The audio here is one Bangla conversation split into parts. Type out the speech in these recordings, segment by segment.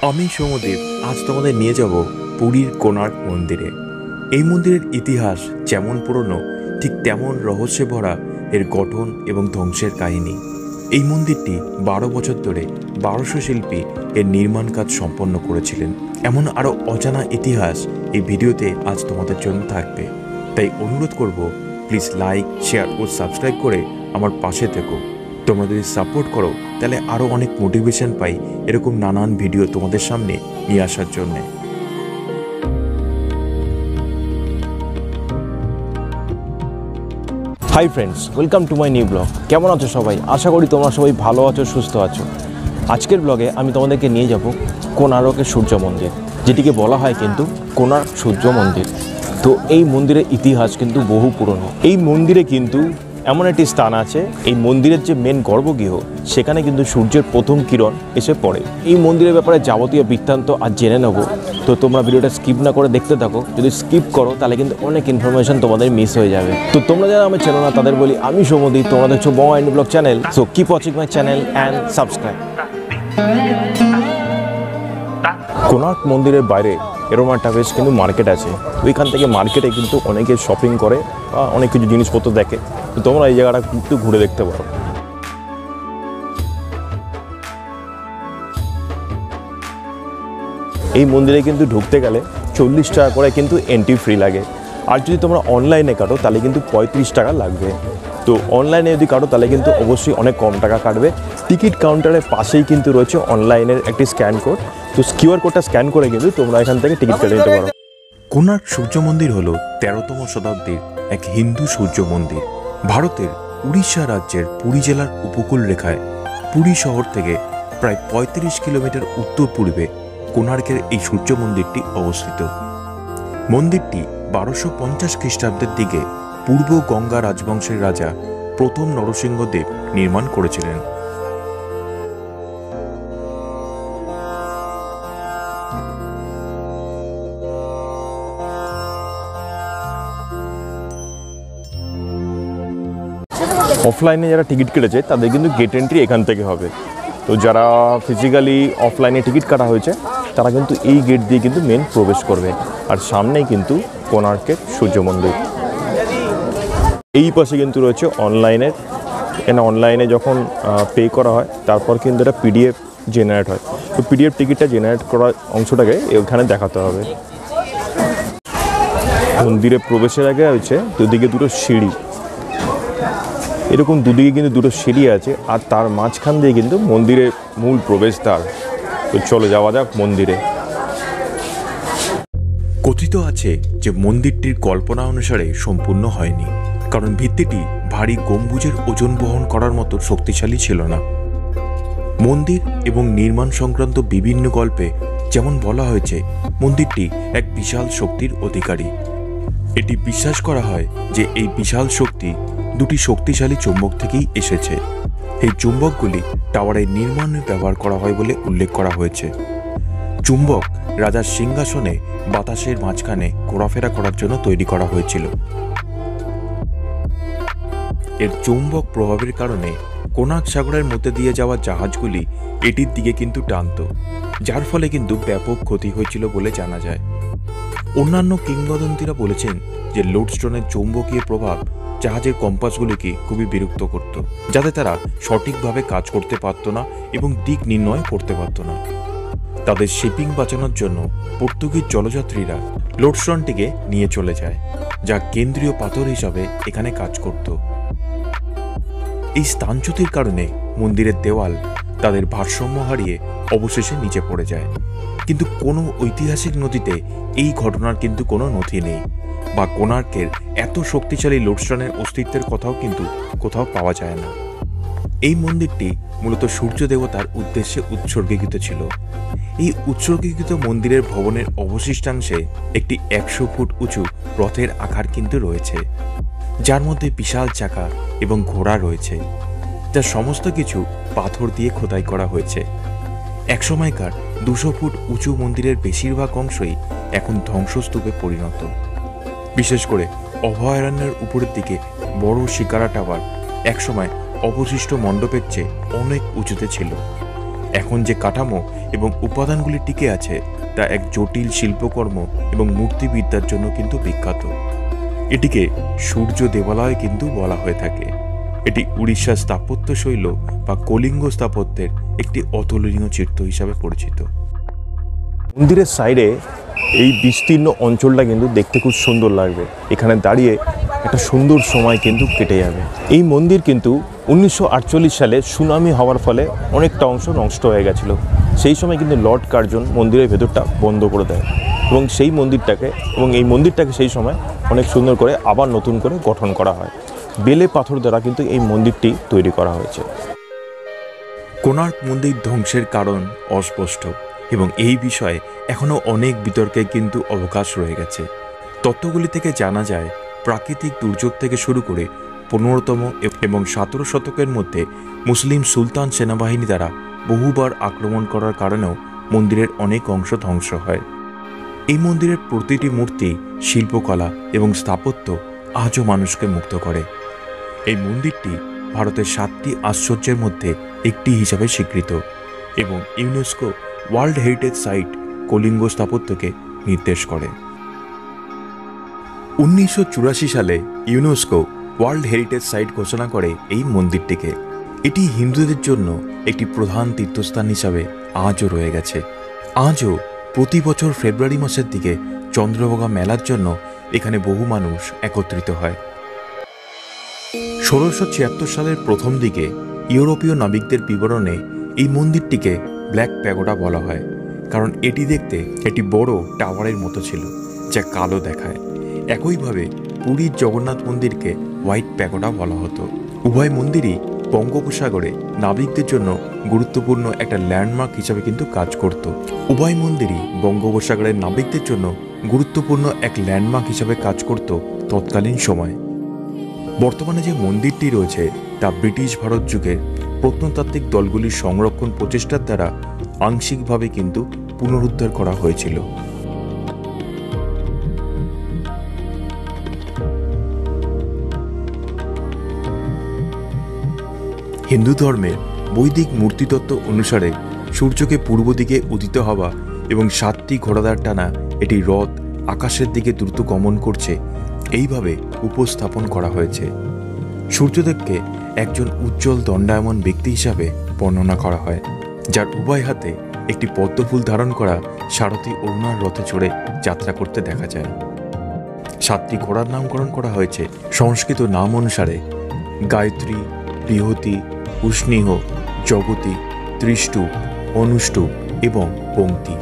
আমি সৌমদীপ আজ তোমাদের নিয়ে যাব পুরীর কোণার্ক মন্দিরে। এই মন্দিরের ইতিহাস যেমন পুরনো ঠিক তেমন রহস্যে ভরা এর গঠন এবং ধ্বংসের কাহিনী। এই মন্দিরটি 12 বছর ধরে 1200 শিল্পী এর নির্মাণ কাজ সম্পন্ন করেছিলেন। এমন আরও অজানা ইতিহাস এই ভিডিওতে আজ তোমাদের জন্য থাকবে, তাই অনুরোধ করব প্লিজ লাইক, শেয়ার ও সাবস্ক্রাইব করে আমার পাশে থেকো। তোমরা যদি সাপোর্ট করো তাহলে আরও অনেক মোটিভেশন পাই এরকম নানান ভিডিও তোমাদের সামনে নিয়ে আসার জন্যে। Hi friends, welcome to my new blog. কেমন আছো সবাই? আশা করি তোমরা সবাই ভালো আছো, সুস্থ আছো। আজকের ব্লগে আমি তোমাদেরকে নিয়ে যাব কোণার্কের সূর্য মন্দির, যেটিকে বলা হয় কিন্তু কোণার্ক সূর্য মন্দির। তো এই মন্দিরের ইতিহাস কিন্তু বহু পুরনো। এই মন্দিরে কিন্তু এমন একটি স্থান আছে, এই মন্দিরের যে মেন গর্ভগৃহ সেখানে কিন্তু সূর্যের প্রথম কিরণ এসে পড়ে। এই মন্দিরের ব্যাপারে যাবতীয় বৃত্তান্ত আজ জেনে নেব, তো তোমরা ভিডিওটা স্কিপ না করে দেখতে থাকো। যদি স্কিপ করো তাহলে কিন্তু অনেক ইনফরমেশন তোমাদের মিস হয়ে যাবে। তো তোমরা যারা আমার চ্যানেল না তাদের বলি আমি সৌমদীপ, তোমরা দেখছো Banga indie blog channel. So keep watching my channel and subscribe. Konark মন্দিরের বাইরে এরকম একটা বেশ কিন্তু মার্কেট আছে। ওইখান থেকে মার্কেটে কিন্তু অনেকে শপিং করে বা অনেক কিছু জিনিসপত্র দেখে। তো তোমরা এই জায়গাটা একটু ঘুরে দেখতে পারো। এই মন্দিরে কিন্তু ঢুকতে গেলে 40 টাকা করে কিন্তু এন্ট্রি ফ্রি লাগে। আর যদি তোমরা অনলাইনে কাটো তাহলে কিন্তু 35 টাকা লাগবে। তো অনলাইনে যদি কাটো তাহলে কিন্তু অবশ্যই অনেক কম টাকা কাটবে। টিকিট কাউন্টারের পাশেই কিন্তু রয়েছে অনলাইনের একটি স্ক্যান কোড। তো কিউআর কোডটা স্ক্যান করে কিন্তু তোমরা এখান থেকে টিকিট কেটে নিতে পারো। কোণার্ক সূর্য মন্দির হল 13তম শতাব্দীর এক হিন্দু সূর্য মন্দির। ভারতের উড়িষ্যা রাজ্যের পুরী জেলার উপকূল রেখায় পুরী শহর থেকে প্রায় 35 কিলোমিটার উত্তর পূর্বে কোণার্কের এই সূর্য মন্দিরটি অবস্থিত। মন্দিরটি 1250 খ্রিস্টাব্দের দিকে পূর্ব গঙ্গা রাজবংশের রাজা প্রথম নরসিংহদেব নির্মাণ করেছিলেন। অফলাইনে যারা টিকিট কেটেছে তাদের কিন্তু গেট এন্ট্রি এখান থেকে হবে। তো যারা ফিজিক্যালি অফলাইনে টিকিট কাটা হয়েছে তারা কিন্তু এই গেট দিয়ে কিন্তু মেন প্রবেশ করবে। আর সামনেই কিন্তু কোণার্কের সূর্য মন্দির। এই পাশে কিন্তু রয়েছে অনলাইনের। এখানে অনলাইনে যখন পে করা হয় তারপর কিন্তু এটা পিডিএফ জেনারেট হয়। তো পিডিএফ টিকিটটা জেনারেট করার অংশটাকে এখানে দেখাতে হবে। মন্দিরে প্রবেশের আগে হচ্ছে দুদিকে দুটো সিঁড়ি, এরকম দুদিকে কিন্তু দুটো সিঁড়ি আছে। আর তার মাঝখান দিয়ে কিন্তু মন্দিরের মূল প্রবেশদ্বার। তো চলে যাওয়া যাক মন্দিরে। কথিত আছে যে মন্দিরটির কল্পনা অনুসারে সম্পূর্ণ হয়নি, কারণ ভিত্তিটি ভারী গম্বুজের ওজন বহন করার মতো শক্তিশালী ছিল না। মন্দির এবং নির্মাণ সংক্রান্ত বিভিন্ন গল্পে যেমন বলা হয়েছে মন্দিরটি এক বিশাল শক্তির অধিকারী। এটি বিশ্বাস করা হয় যে এই বিশাল শক্তি দুটি শক্তিশালী চুম্বক থেকেই এসেছে। এই চুম্বকগুলি টাওয়ারের নির্মাণে ব্যবহার করা হয় বলে উল্লেখ করা হয়েছে। চুম্বক রাজার সিংহাসনে বাতাসের মাঝখানে ঘোরাফেরা করার জন্য তৈরি করা হয়েছিল। এর চুম্বক প্রভাবের কারণে কোণার্ক সাগরের মধ্যে দিয়ে যাওয়া জাহাজগুলি এটির দিকে কিন্তু টানত, যার ফলে কিন্তু ব্যাপক ক্ষতি হয়েছিল বলে জানা যায়। অন্যান্য কিংবদন্তিরা বলেছেন যে লোডস্টোনের চৌম্বকীয় প্রভাব জাহাজের কম্পাসগুলিকে খুবই বিরক্ত করত, যাতে তারা সঠিকভাবে কাজ করতে পারত না এবং দিক নির্ণয় করতে পারত না। তাদের শিপিং বাঁচানোর জন্য পর্তুগিজ জলযাত্রীরা লোডস্টোনটিকে নিয়ে চলে যায়, যা কেন্দ্রীয় পাথর হিসাবে এখানে কাজ করত। এই স্থানচ্যুতির কারণে মন্দিরের দেওয়াল তাদের ভারসাম্য হারিয়ে অবশেষে নিচে পড়ে যায়। কিন্তু কোনো ঐতিহাসিক নথিতে এই ঘটনার কিন্তু কোনো নথি নেই, বা কোণার্কের এত শক্তিশালী লোডস্টোনের অস্তিত্বের কথাও কিন্তু কোথাও পাওয়া যায় না। এই মন্দিরটি মূলত সূর্য দেবতার উদ্দেশ্যে উৎসর্গীকৃত ছিল। এই উৎসর্গীকৃত মন্দিরের ভবনের অবশিষ্টাংশে একটি 100 ফুট উঁচু রথের আকার কিন্তু রয়েছে, যার মধ্যে বিশাল চাকা এবং ঘোড়া রয়েছে, যা সমস্ত কিছু পাথর দিয়ে খোদাই করা হয়েছে। একসময়কার 200 ফুট উঁচু মন্দিরের বেশিরভাগ অংশই এখন ধ্বংসস্তূপে পরিণত। বিশেষ করে অভয়ারণ্যের উপরের দিকে বড় শিকারা টাওয়ার একসময় অবশিষ্ট মণ্ডপের চেয়ে অনেক উঁচুতে ছিল। এখন যে কাঠামো এবং উপাদানগুলি টিকে আছে তা এক জটিল শিল্পকর্ম এবং মূর্তিবিদ্যার জন্য কিন্তু বিখ্যাত। এটিকে সূর্য দেবালয় কিন্তু বলা হয়ে থাকে। এটি উড়িষ্যার স্থাপত্য শৈল বা কলিঙ্গ স্থাপত্যের একটি অতুলনীয় চিত্র হিসাবে পরিচিত। মন্দিরের সাইডে এই বিস্তীর্ণ অঞ্চলটা কিন্তু দেখতে খুব সুন্দর লাগবে। এখানে দাঁড়িয়ে একটা সুন্দর সময় কিন্তু কেটে যাবে। এই মন্দির কিন্তু 1948 সালে সুনামি হওয়ার ফলে অনেকটা অংশ নষ্ট হয়ে গেছিল। সেই সময় কিন্তু লর্ড কার্জন মন্দিরের ভেতরটা বন্ধ করে দেয় এবং এই মন্দিরটাকে সেই সময় অনেক সুন্দর করে আবার নতুন করে গঠন করা হয়। বেলে পাথর দ্বারা কিন্তু এই মন্দিরটি তৈরি করা হয়েছে। কোণার্ক মন্দির ধ্বংসের কারণ অস্পষ্ট এবং এই বিষয়ে এখনও অনেক বিতর্কে কিন্তু অবকাশ রয়ে গেছে। তত্ত্বগুলি থেকে জানা যায় প্রাকৃতিক দুর্যোগ থেকে শুরু করে 15তম এবং 17 শতকের মধ্যে মুসলিম সুলতান সেনাবাহিনী দ্বারা বহুবার আক্রমণ করার কারণেও মন্দিরের অনেক অংশ ধ্বংস হয়। এই মন্দিরের প্রতিটি মূর্তি, শিল্পকলা এবং স্থাপত্য আজও মানুষকে মুগ্ধ করে। এই মন্দিরটি ভারতের 7টি আশ্চর্যের মধ্যে একটি হিসাবে স্বীকৃত এবং UNESCO world heritage site Kalinga স্থাপত্যকে নির্দেশ করে। 1984 সালে ইউনেস্কো ওয়ার্ল্ড হেরিটেজ সাইট ঘোষণা করে এই মন্দিরটিকে। এটি হিন্দুদের জন্য একটি প্রধান তীর্থস্থান হিসাবে আজও রয়ে গেছে। আজও প্রতি বছর ফেব্রুয়ারি মাসের দিকে চন্দ্রভাগা মেলার জন্য এখানে বহু মানুষ একত্রিত হয়। 1676 সালের প্রথম দিকে ইউরোপীয় নাবিকদের বিবরণে এই মন্দিরটিকে ব্ল্যাক প্যাগোডা বলা হয়, কারণ এটি দেখতে একটি বড় টাওয়ারের মতো ছিল যা কালো দেখায়। একইভাবে পুরীর জগন্নাথ মন্দিরকে হোয়াইট প্যাগোডা বলা হতো। উভয় মন্দিরই বঙ্গোপসাগরে নাবিকদের জন্য গুরুত্বপূর্ণ একটা ল্যান্ডমার্ক হিসাবে কিন্তু কাজ করত। উভয় মন্দিরই বঙ্গোপসাগরের নাবিকদের জন্য গুরুত্বপূর্ণ এক ল্যান্ডমার্ক হিসাবে কাজ করত তৎকালীন সময়। বর্তমানে যে মন্দিরটি রয়েছে তা ব্রিটিশ ভারত যুগের প্রত্নতাত্ত্বিক দলগুলির সংরক্ষণ প্রচেষ্টার দ্বারা আংশিকভাবে কিন্তু পুনরুদ্ধার করা হয়েছিল। হিন্দু ধর্মের বৈদিক মূর্তিতত্ত্ব অনুসারে সূর্যকে পূর্ব দিকে উদিত হওয়া এবং 7টি ঘোড়াদার টানা এটি রথ আকাশের দিকে দ্রুত গমন করছে এইভাবে উপস্থাপন করা হয়েছে। সূর্যদেবকে একজন উজ্জ্বল দণ্ডায়মান ব্যক্তি হিসাবে বর্ণনা করা হয়, যার উভয় হাতে একটি পদ্মফুল ধারণ করা সারথি অরুণার রথে চড়ে যাত্রা করতে দেখা যায়। 7টি ঘোড়ার নামকরণ করা হয়েছে সংস্কৃত নাম অনুসারে: গায়ত্রী, বৃহতি, উষ্ণীহ, জগতী, ত্রিষ্টুপ, অনুষ্টুপ এবং পঙ্ক্তি।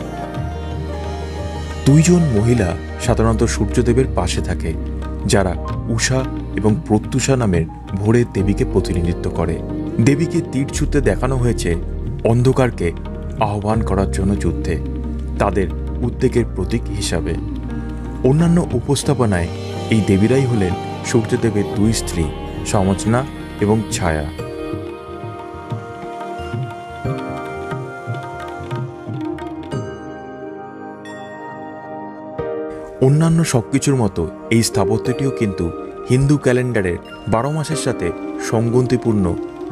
2 জন মহিলা সাধারণত সূর্যদেবের পাশে থাকে, যারা উষা এবং প্রত্যুষা নামের ভোরের দেবীকে প্রতিনিধিত্ব করে। দেবীকে তীর ছুঁতে দেখানো হয়েছে অন্ধকারকে আহ্বান করার জন্য যুদ্ধে, তাদের উদ্বেগের প্রতীক হিসাবে। অন্যান্য উপস্থাপনায় এই দেবীরাই হলেন সূর্যদেবের 2 স্ত্রী সমচনা এবং ছায়া। অন্যান্য সবকিছুর মতো এই স্থাপত্যটিও কিন্তু হিন্দু ক্যালেন্ডারের 12 মাসের সাথে সংগতিপূর্ণ।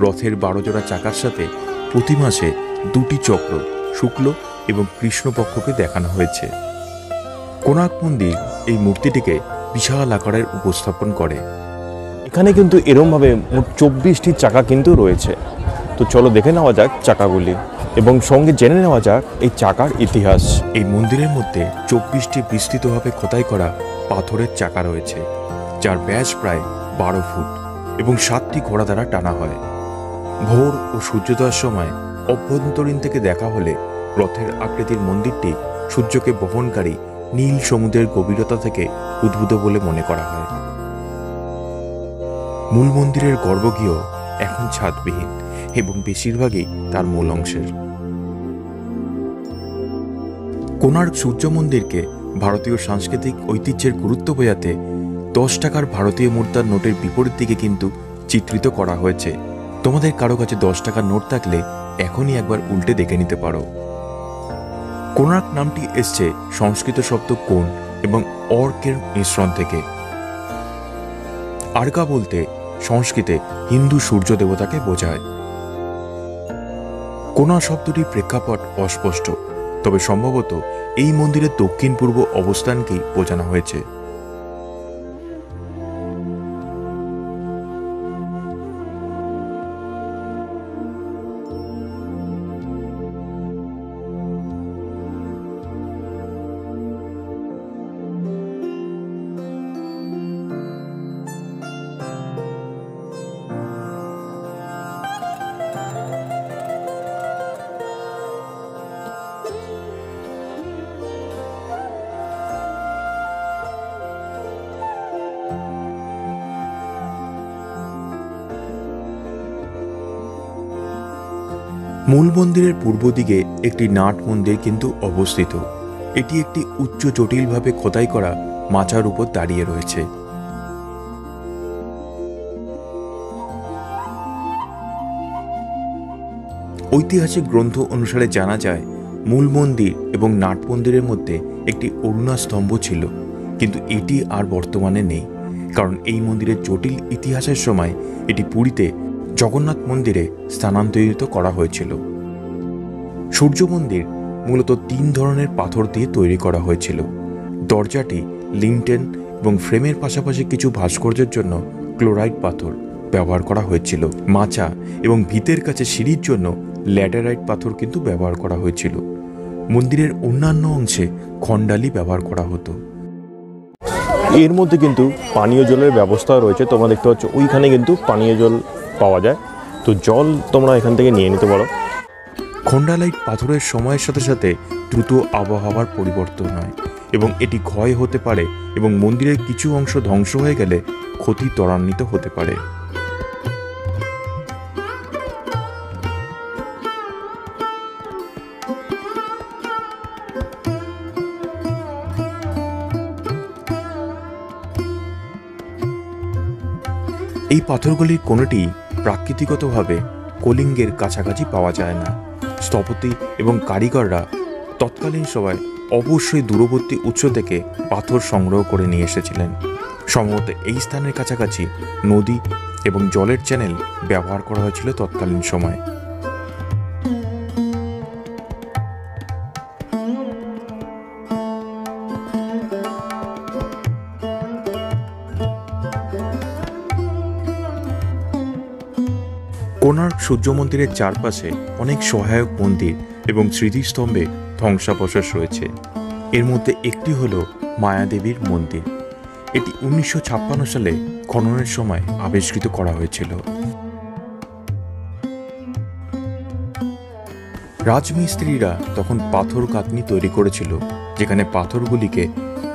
রথের 12 জোড়া চাকার সাথে প্রতি মাসে 2টি চক্র শুক্ল এবং কৃষ্ণপক্ষকে দেখানো হয়েছে। কোণার্ক মন্দির এই মূর্তিটিকে বিশাল আকারের উপস্থাপন করে। এখানে কিন্তু এরমভাবে মোট 24টি চাকা কিন্তু রয়েছে। তো চলো দেখে নেওয়া যাক চাকাগুলি এবং সঙ্গে জেনে নেওয়া যাক এই চাকার ইতিহাস। এই মন্দিরের মধ্যে 24টি বিস্তৃতভাবে খোদাই করা পাথরের চাকা রয়েছে, যার ব্যাস প্রায় 12 ফুট এবং 7টি ঘোড়া দ্বারা টানা হয়। ভোর ও সূর্যোদয়ের সময় অভ্যন্তরীণ থেকে দেখা হলে রথের আকৃতির মন্দিরটি সূর্যকে বহনকারী নীল সমুদ্রের গভীরতা থেকে উদ্ভূত বলে মনে করা হয়। মূল মন্দিরের গর্ভগৃহ এখন ছাদবিহীন এবং বেশিরভাগই তার মূল অংশের। কোণার্ক সূর্য মন্দিরকে ভারতীয় সাংস্কৃতিক ঐতিহ্যের গুরুত্ব বোঝাতে 10 টাকার ভারতীয় মুদ্রার নোটের বিপরীত দিকে কিন্তু চিত্রিত করা হয়েছে। তোমাদের কারো কাছে 10 টাকার নোট থাকলে এখনই একবার উল্টে দেখে নিতে পারো। কোণার্ক নামটি এসছে সংস্কৃত শব্দ কোণ এবং অর্কের মিশ্রণ থেকে। আর্কা বলতে সংস্কৃতে হিন্দু সূর্য দেবতাকে বোঝায়। কোনা শব্দটির প্রেক্ষাপট অস্পষ্ট, তবে সম্ভবত এই মন্দিরের দক্ষিণ পূর্ব অবস্থানকেই বোঝানো হয়েছে। মূল মন্দিরের পূর্ব দিকে একটি নাট মন্দির কিন্তু অবস্থিত। এটি একটি উচ্চ জটিলভাবে খোদাই করা মাচার উপর দাঁড়িয়ে রয়েছে। ঐতিহাসিক গ্রন্থ অনুসারে জানা যায়, মূল মন্দির এবং নাট মন্দিরের মধ্যে একটি অরুণা স্তম্ভ ছিল, কিন্তু এটি আর বর্তমানে নেই, কারণ এই মন্দিরের জটিল ইতিহাসের সময় এটি পুরীতে জগন্নাথ মন্দিরে স্থানান্তরিত করা হয়েছিল। সূর্য মন্দির মূলত 3 ধরনের পাথর দিয়ে তৈরি করা হয়েছিল। দরজাটি লিনটেন এবং ফ্রেমের পাশাপাশি কিছু ভাস্কর্যের জন্য ক্লোরাইড পাথর ব্যবহার করা হয়েছিল। মাচা এবং ভিতের কাছে সিঁড়ির জন্য ল্যাটেরাইট পাথর কিন্তু ব্যবহার করা হয়েছিল। মন্দিরের অন্যান্য অংশে খণ্ডালি ব্যবহার করা হতো। এর মধ্যে কিন্তু পানীয় জলের ব্যবস্থা রয়েছে। তোমরা দেখতে পাচ্ছ ওইখানে কিন্তু পানীয় জল পাওয়া যায়, তো জল তোমরা এখান থেকে নিয়ে নিতে পারো। খণ্ডালাইট পাথরের সময়ের সাথে সাথে দ্রুত আবহাওয়ার পরিবর্তন হয় এবং এটি ক্ষয় হতে পারে এবং মন্দিরের কিছু অংশ ধ্বংস হয়ে গেলে ক্ষতি ত্বরান্বিত হতে পারে। এই পাথরগুলির কোনোটি প্রাকৃতিকভাবে কলিঙ্গের কাছাকাছি পাওয়া যায় না। স্থপতি এবং কারিগররা তৎকালীন সময় অবশ্যই দূরবর্তী উৎস থেকে পাথর সংগ্রহ করে নিয়ে এসেছিলেন। সম্ভবত এই স্থানের কাছাকাছি নদী এবং জলের চ্যানেল ব্যবহার করা হয়েছিল তৎকালীন সময়। কোণার্ক সূর্য মন্দিরের চারপাশে অনেক সহায়ক মন্দির এবং স্মৃতিস্তম্ভে ধ্বংসাবশেষ রয়েছে। এর মধ্যে একটি হল মায়াদেবীর মন্দির। এটি 1956 সালে খননের সময় আবিষ্কৃত করা হয়েছিল। রাজমিস্ত্রিরা তখন পাথর কাটনি তৈরি করেছিল, যেখানে পাথরগুলিকে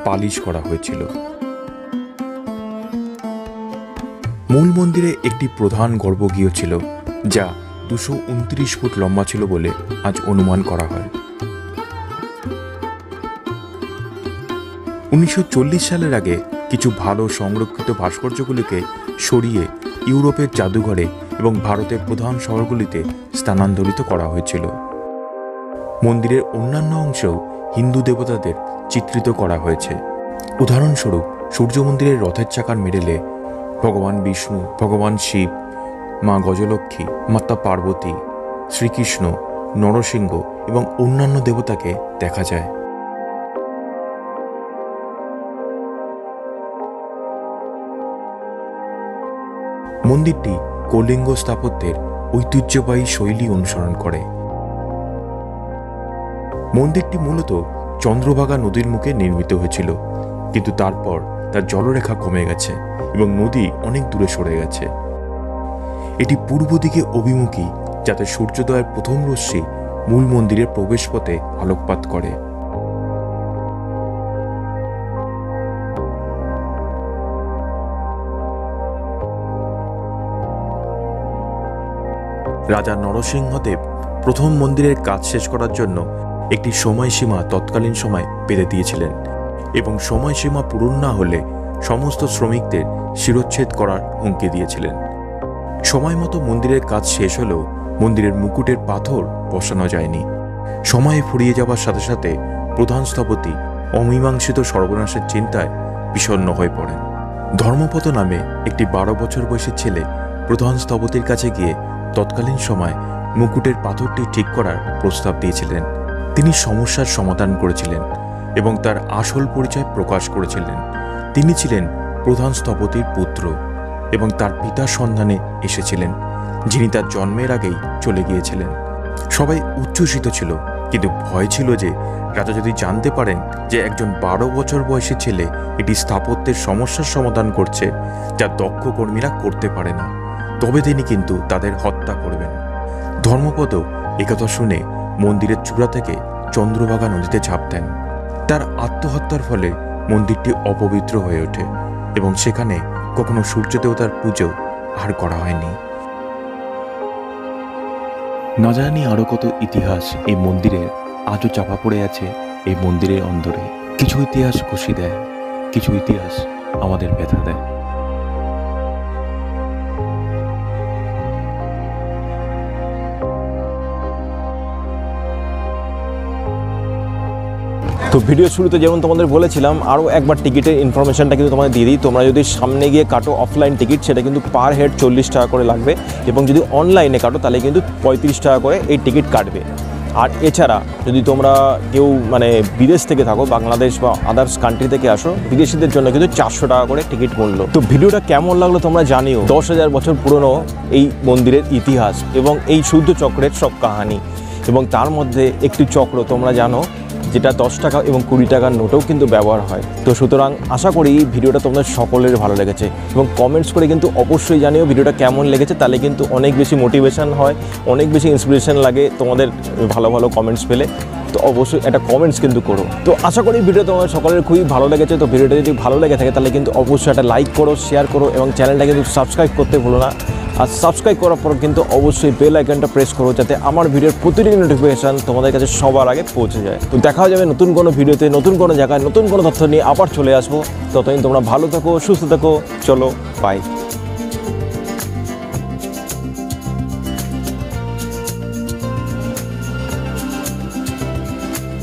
পালিশ করা হয়েছিল। মূল মন্দিরে একটি প্রধান গর্ভগৃহ ছিল, যা 229 ফুট লম্বা ছিল বলে আজ অনুমান করা হয়। 1940 সালের আগে কিছু ভালো সংরক্ষিত ভাস্কর্যগুলিকে সরিয়ে ইউরোপের জাদুঘরে এবং ভারতের প্রধান শহরগুলিতে স্থানান্তরিত করা হয়েছিল। মন্দিরের অন্যান্য অংশেও হিন্দু দেবতাদের চিত্রিত করা হয়েছে। উদাহরণস্বরূপ, সূর্য মন্দিরের রথের চাকার মেডেলে ভগবান বিষ্ণু, ভগবান শিব, মা গজলক্ষ্মী, মাতা পার্বতী, শ্রীকৃষ্ণ, নরসিংহ এবং অন্যান্য দেবতাকে দেখা যায়। মন্দিরটি কলিঙ্গ স্থাপত্যের ঐতিহ্যবাহী শৈলী অনুসরণ করে। মন্দিরটি মূলত চন্দ্রভাগা নদীর মুখে নির্মিত হয়েছিল, কিন্তু তারপর তার জলরেখা কমে গেছে এবং নদী অনেক দূরে সরে গেছে। এটি পূর্ব দিকে অভিমুখী, যাতে সূর্যোদয়ের প্রথম রশ্মি মূল মন্দিরের প্রবেশপথে আলোকপাত করে। রাজা নরসিংহদেব প্রথম মন্দিরের কাজ শেষ করার জন্য একটি সময়সীমা তৎকালীন সময় বেঁধে দিয়েছিলেন এবং সময়সীমা পূরণ না হলে সমস্ত শ্রমিকদের শিরচ্ছেদ করার হুমকি দিয়েছিলেন। সময় মতো মন্দিরের কাজ শেষ হলেও মন্দিরের মুকুটের পাথর বসানো যায়নি। সময়ে ফুরিয়ে যাওয়ার সাথে সাথে প্রধান স্থপতি অমীমাংসিত সর্বনাশের চিন্তায় বিষণ্ণ হয়ে পড়েন। ধর্মপদ নামে একটি 12 বছর বয়সী ছেলে প্রধান স্থপতির কাছে গিয়ে তৎকালীন সময় মুকুটের পাথরটি ঠিক করার প্রস্তাব দিয়েছিলেন। তিনি সমস্যার সমাধান করেছিলেন এবং তার আসল পরিচয় প্রকাশ করেছিলেন। তিনি ছিলেন প্রধান স্থপতির পুত্র এবং তার পিতার সন্ধানে এসেছিলেন, যিনি তার জন্মের আগেই চলে গিয়েছিলেন। সবাই উচ্ছ্বসিত ছিল, কিন্তু ভয় ছিল যে রাজা যদি জানতে পারেন যে একজন 12 বছর বয়সী ছেলে এটি স্থাপত্যের সমস্যার সমাধান করছে, যা দক্ষ কর্মীরা করতে পারে না, তবে তিনি কিন্তু তাদের হত্যা করবেন। ধর্মপদ একথা শুনে মন্দিরের চূড়া থেকে চন্দ্রভাগা নদীতে ঝাঁপ দেন। তার আত্মহত্যার ফলে মন্দিরটি অপবিত্র হয়ে ওঠে এবং সেখানে কখনো সূর্য দেবতার পুজো আর করা হয়নি। না জানি আরো কত ইতিহাস এই মন্দিরের আজও চাপা পড়ে আছে এই মন্দিরের অন্দরে। কিছু ইতিহাস খুশি দেয়, কিছু ইতিহাস আমাদের ব্যথা দেয়। তো ভিডিও শুরুতে যেমন তোমাদের বলেছিলাম, আরও একবার টিকিটের ইনফরমেশনটা কিন্তু তোমাদের দিয়ে দিই। তোমরা যদি সামনে গিয়ে কাটো অফলাইন টিকিট, সেটা কিন্তু পার হেড 40 টাকা করে লাগবে, এবং যদি অনলাইনে কাটো তাহলে কিন্তু 35 টাকা করে এই টিকিট কাটবে। আর এছাড়া যদি তোমরা কেউ মানে বিদেশ থেকে থাকো, বাংলাদেশ বা আদার্স কান্ট্রি থেকে আসো, বিদেশিদের জন্য কিন্তু 400 টাকা করে টিকিট মূল্য। তো ভিডিওটা কেমন লাগলো তোমরা জানিও। 10,000 বছর পুরনো এই মন্দিরের ইতিহাস এবং এই শুদ্ধ চক্রের সব কাহানি, এবং তার মধ্যে একটি চক্র তোমরা জানো যেটা 10 টাকা এবং 20 টাকার নোটেও কিন্তু ব্যবহার হয়। তো সুতরাং আশা করি ভিডিওটা তোমাদের সকলের ভালো লেগেছে, এবং কমেন্টস করে কিন্তু অবশ্যই জানিও ভিডিওটা কেমন লেগেছে। তাহলে কিন্তু অনেক বেশি মোটিভেশন হয়, অনেক বেশি ইন্সপিরেশন লাগে তোমাদের ভালো ভালো কমেন্টস পেলে। তো অবশ্যই একটা কমেন্টস কিন্তু করো। তো আশা করি ভিডিও তোমাদের সকলের খুবই ভালো লেগেছে। তো ভিডিওটা যদি ভালো লেগে থাকে তাহলে কিন্তু অবশ্যই একটা লাইক করো, শেয়ার করো, এবং চ্যানেলটা কিন্তু সাবস্ক্রাইব করতে ভুলো না। আর সাবস্ক্রাইব করার পর কিন্তু অবশ্যই বেল আইকনটা প্রেস করো, যাতে আমার ভিডিওর প্রতিটি নোটিফিকেশান তোমাদের কাছে সবার আগে পৌঁছে যায়। তো দেখা যাবে নতুন কোনো ভিডিওতে, নতুন কোনো জায়গায়, নতুন কোনো তথ্য নিয়ে আবার চলে আসবো। ততদিন তোমরা ভালো থাকো, সুস্থ থাকো। চলো, বাই।